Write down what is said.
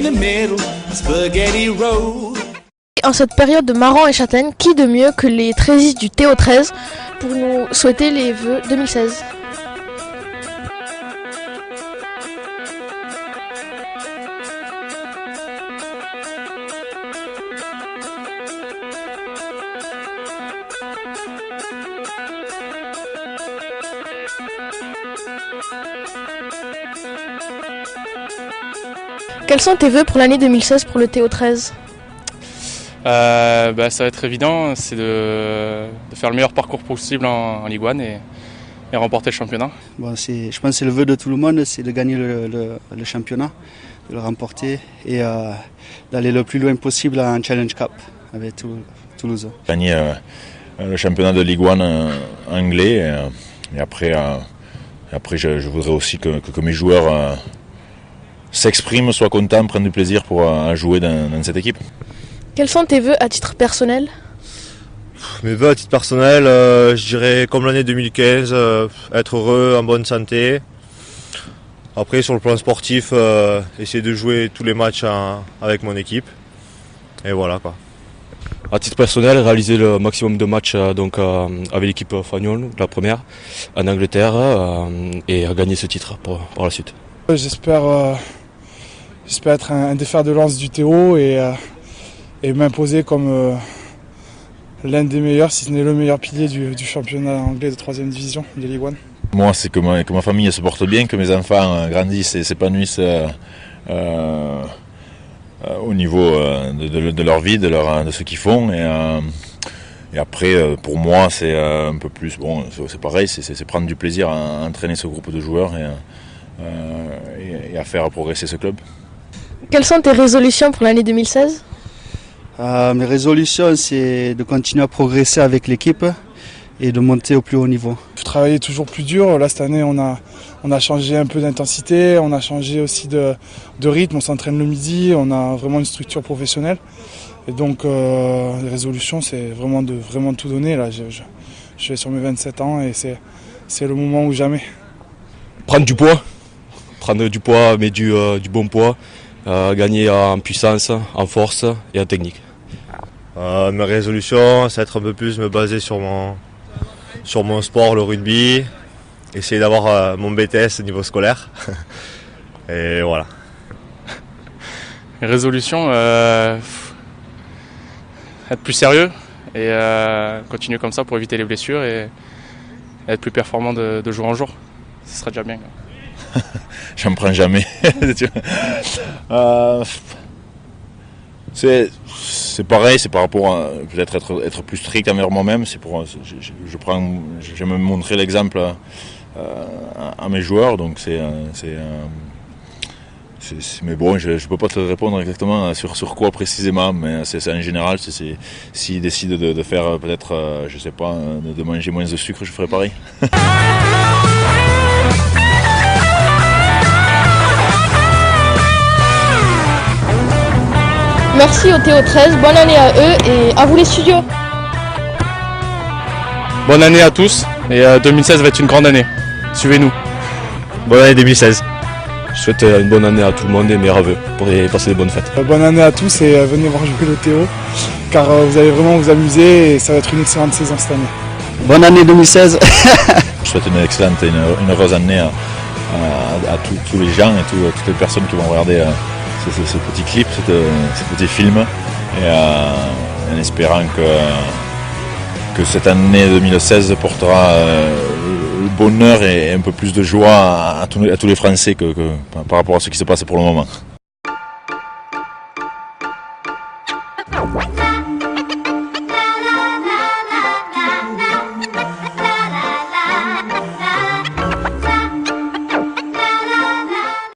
the middle, spaghetti road. En cette période de marrons et châtaignes, qui de mieux que les 13istes du TO13 pour nous souhaiter les vœux 2016. Quels sont tes vœux pour l'année 2016 pour le TO13 ? Ça va être évident, c'est de faire le meilleur parcours possible en Ligue 1 et remporter le championnat. Bon, je pense que c'est le vœu de tout le monde, c'est de gagner le championnat, de le remporter et d'aller le plus loin possible en Challenge Cup avec Toulouse. Gagner le championnat de Ligue 1 anglais et après je voudrais aussi que mes joueurs s'expriment, soient contents, prennent du plaisir pour jouer dans cette équipe. Quels sont tes vœux à titre personnel ? Mes vœux à titre personnel, je dirais comme l'année 2015, être heureux, en bonne santé. Après sur le plan sportif, essayer de jouer tous les matchs avec mon équipe. Et voilà quoi. À titre personnel, réaliser le maximum de matchs avec l'équipe Fagnon, la première, en Angleterre, et gagner ce titre par la suite. J'espère être un des fers de lance du TO et m'imposer comme l'un des meilleurs, si ce n'est le meilleur pilier du championnat anglais de 3e division de Ligue 1. Moi, c'est que ma famille se porte bien, que mes enfants grandissent et s'épanouissent au niveau de leur vie, de ce qu'ils font. Et après, pour moi, c'est un peu plus... Bon, c'est pareil, c'est prendre du plaisir à entraîner ce groupe de joueurs et à faire progresser ce club. Quelles sont tes résolutions pour l'année 2016 ? Mes résolutions, c'est de continuer à progresser avec l'équipe et de monter au plus haut niveau. Travailler toujours plus dur. Là, cette année, on a changé un peu d'intensité, on a changé aussi de rythme, on s'entraîne le midi, on a vraiment une structure professionnelle. Et donc, les résolutions, c'est vraiment de tout donner. Là, je vais sur mes 27 ans et c'est le moment ou jamais. Prendre du poids, mais du bon poids, gagner en puissance, en force et en technique. Mes résolutions, c'est être un peu plus me baser sur mon sport, le rugby, essayer d'avoir mon BTS au niveau scolaire. Et voilà. Les résolutions, être plus sérieux et continuer comme ça pour éviter les blessures et être plus performant de jour en jour. Ce sera déjà bien. J'en prends jamais. C'est pareil, c'est par rapport à peut-être être plus strict envers moi-même. J'aime montrer l'exemple à mes joueurs, donc mais bon, je peux pas te répondre exactement sur quoi précisément, mais c'est en général, s'ils décident de faire peut-être, je sais pas, de manger moins de sucre, je ferai pareil. Merci au TO13, bonne année à eux et à vous les studios. Bonne année à tous et 2016 va être une grande année. Suivez-nous. Bonne année 2016. Je souhaite une bonne année à tout le monde et meilleurs vœux pour passer des bonnes fêtes. Bonne année à tous et venez voir jouer le TO car vous allez vraiment vous amuser et ça va être une excellente saison cette année. Bonne année 2016. Je souhaite une excellente et une heureuse année à tous les gens et toutes les personnes qui vont regarder ce petit clip, ce petit film, et en espérant que cette année 2016 portera le bonheur et un peu plus de joie à tous les Français que par rapport à ce qui se passe pour le moment.